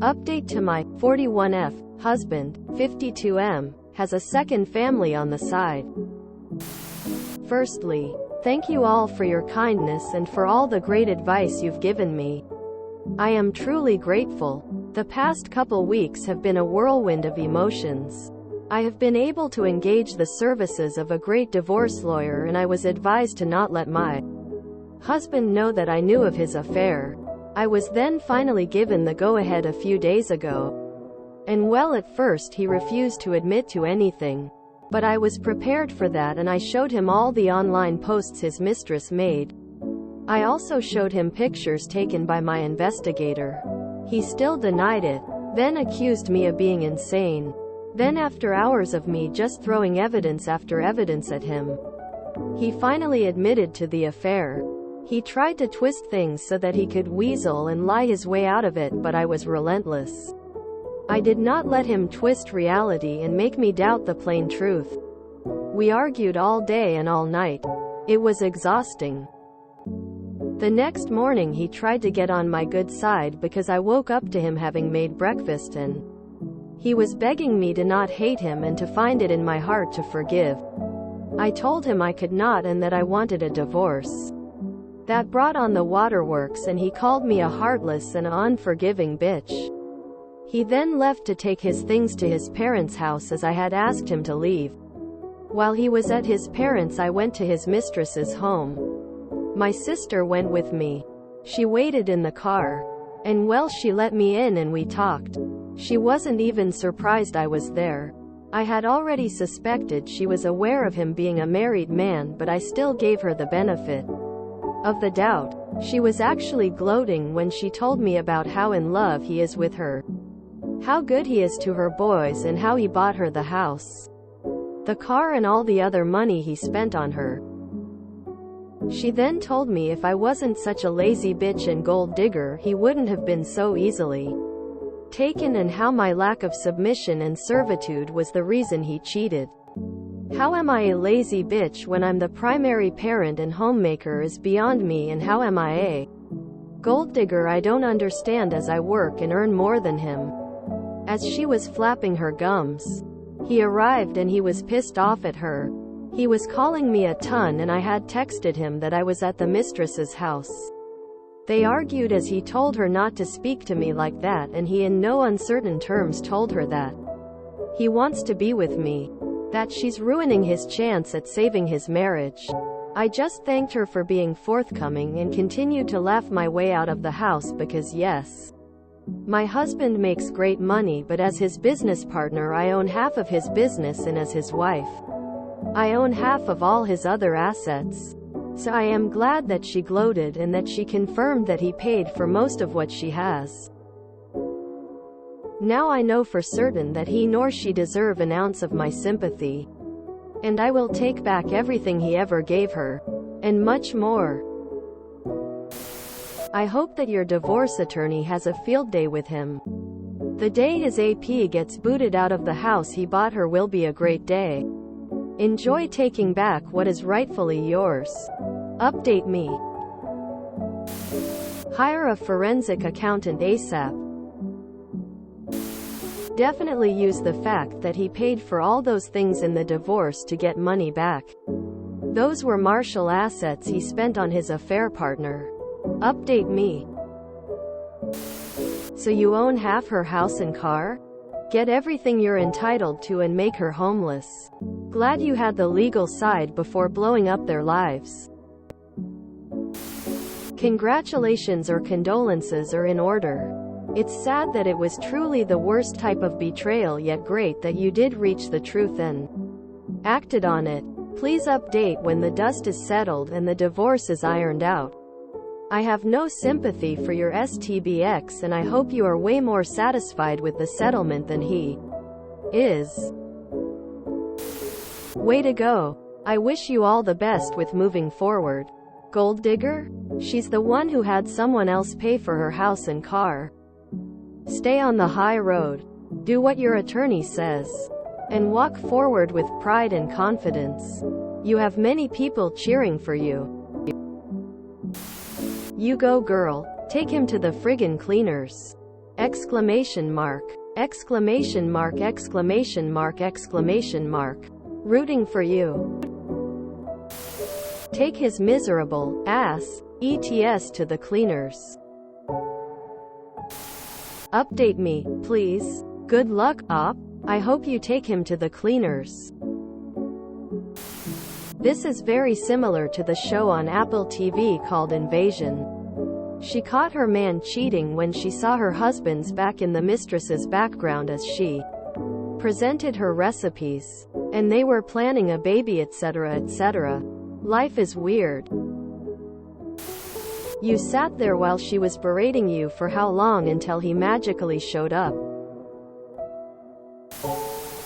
Update to my 41F husband, 52M, has a second family on the side. Firstly, thank you all for your kindness and for all the great advice you've given me. I am truly grateful. The past couple weeks have been a whirlwind of emotions. I have been able to engage the services of a great divorce lawyer, and I was advised to not let my husband know that I knew of his affair. I was then finally given the go-ahead a few days ago. And well, at first he refused to admit to anything. But I was prepared for that, and I showed him all the online posts his mistress made. I also showed him pictures taken by my investigator. He still denied it, then accused me of being insane. Then, after hours of me just throwing evidence after evidence at him, he finally admitted to the affair. He tried to twist things so that he could weasel and lie his way out of it, but I was relentless. I did not let him twist reality and make me doubt the plain truth. We argued all day and all night. It was exhausting. The next morning he tried to get on my good side because I woke up to him having made breakfast, and he was begging me to not hate him and to find it in my heart to forgive. I told him I could not and that I wanted a divorce. That brought on the waterworks, and he called me a heartless and unforgiving bitch. He then left to take his things to his parents' house as I had asked him to leave. While he was at his parents', I went to his mistress's home. My sister went with me. She waited in the car. And well, she let me in and we talked. She wasn't even surprised I was there. I had already suspected she was aware of him being a married man, but I still gave her the benefit of the doubt. She was actually gloating when she told me about how in love he is with her, how good he is to her boys, and how he bought her the house, the car, and all the other money he spent on her. She then told me if I wasn't such a lazy bitch and gold digger, he wouldn't have been so easily taken, and how my lack of submission and servitude was the reason he cheated. How am I a lazy bitch when I'm the primary parent and homemaker is beyond me, and how am I a gold digger I don't understand as I work and earn more than him. As she was flapping her gums, he arrived and he was pissed off at her. He was calling me a ton, and I had texted him that I was at the mistress's house. They argued as he told her not to speak to me like that, and he in no uncertain terms told her that he wants to be with me, that she's ruining his chance at saving his marriage. I just thanked her for being forthcoming and continued to laugh my way out of the house because yes, my husband makes great money, but as his business partner I own half of his business, and as his wife I own half of all his other assets. So I am glad that she gloated and that she confirmed that he paid for most of what she has. Now I know for certain that he nor she deserve an ounce of my sympathy. And I will take back everything he ever gave her. And much more. I hope that your divorce attorney has a field day with him. The day his AP gets booted out of the house he bought her will be a great day. Enjoy taking back what is rightfully yours. Update me. Hire a forensic accountant ASAP. Definitely use the fact that he paid for all those things in the divorce to get money back. Those were Marshall assets he spent on his affair partner. Update me. So you own half her house and car? Get everything you're entitled to and make her homeless. Glad you had the legal side before blowing up their lives. Congratulations or condolences are in order. It's sad that it was truly the worst type of betrayal, yet great that you did reach the truth and acted on it. Please update when the dust is settled and the divorce is ironed out. I have no sympathy for your STBX, and I hope you are way more satisfied with the settlement than he is. Way to go. I wish you all the best with moving forward. Gold digger? She's the one who had someone else pay for her house and car. Stay on the high road. Do what your attorney says. And walk forward with pride and confidence. You have many people cheering for you. You go, girl. Take him to the friggin' cleaners. Exclamation mark. Exclamation mark. Exclamation mark. Exclamation mark. Rooting for you. Take his miserable ass ETS to the cleaners. Update me, please. Good luck, op. I hope you take him to the cleaners. This is very similar to the show on Apple TV called Invasion. She caught her man cheating when she saw her husband's back in the mistress's background as she presented her recipes. And they were planning a baby, etc., etc. Life is weird. You sat there while she was berating you for how long until he magically showed up.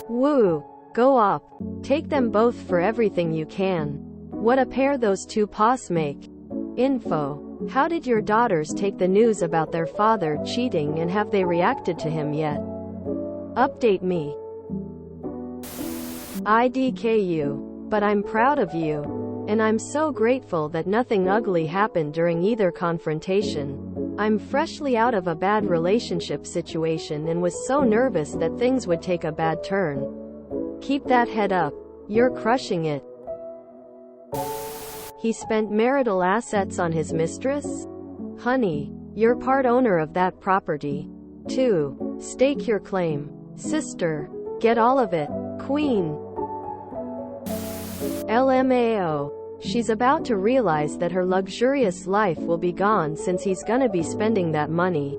Woo! Go op. Take them both for everything you can. What a pair those two pos make. Info. How did your daughters take the news about their father cheating, and have they reacted to him yet? Update me. IDKU. But I'm proud of you. And I'm so grateful that nothing ugly happened during either confrontation. I'm freshly out of a bad relationship situation and was so nervous that things would take a bad turn. Keep that head up. You're crushing it. He spent marital assets on his mistress? Honey, you're part owner of that property. 2. Stake your claim. Sister, get all of it. Queen. LMAO. She's about to realize that her luxurious life will be gone since he's gonna be spending that money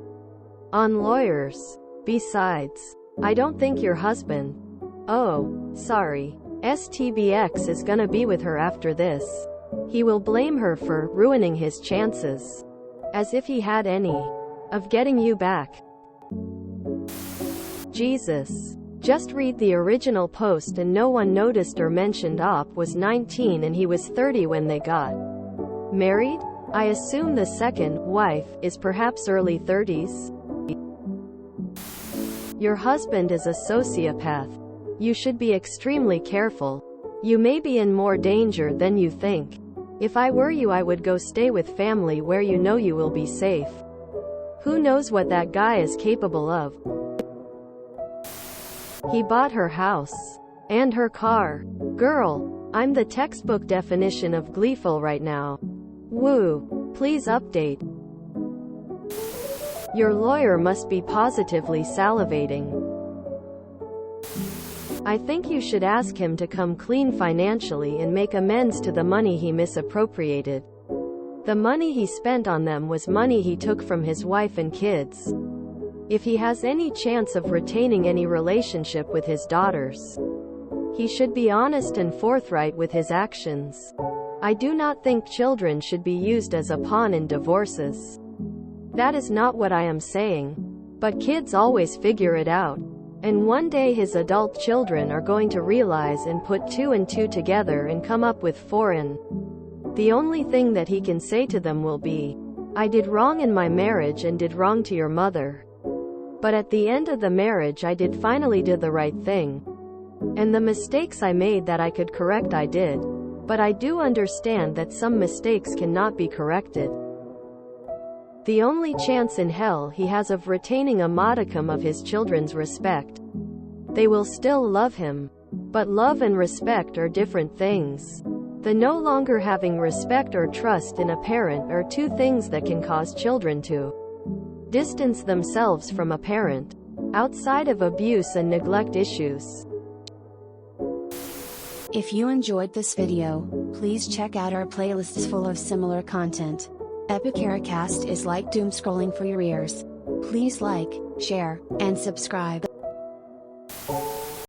on lawyers. Besides, I don't think your husband. Oh, sorry. STBX is gonna be with her after this. He will blame her for ruining his chances. As if he had any of getting you back. Jesus. Just read the original post and no one noticed or mentioned op was 19 and he was 30 when they got married? I assume the second wife is perhaps early 30s. Your husband is a sociopath. You should be extremely careful. You may be in more danger than you think. If I were you, I would go stay with family where you know you will be safe. Who knows what that guy is capable of? He bought her house. And her car. Girl, I'm the textbook definition of gleeful right now. Woo. Please update. Your lawyer must be positively salivating. I think you should ask him to come clean financially and make amends to the money he misappropriated. The money he spent on them was money he took from his wife and kids. If he has any chance of retaining any relationship with his daughters, he should be honest and forthright with his actions. I do not think children should be used as a pawn in divorces. That is not what I am saying. But kids always figure it out. And one day his adult children are going to realize and put 2 and 2 together and come up with 4, and the only thing that he can say to them will be, I did wrong in my marriage and did wrong to your mother. But at the end of the marriage I did finally do the right thing. And the mistakes I made that I could correct I did. But I do understand that some mistakes cannot be corrected. The only chance in hell he has of retaining a modicum of his children's respect. They will still love him. But love and respect are different things. The no longer having respect or trust in a parent are two things that can cause children to distance themselves from a parent, outside of abuse and neglect issues. If you enjoyed this video, please check out our playlists full of similar content. Epicaricast is like doom scrolling for your ears. Please like, share, and subscribe.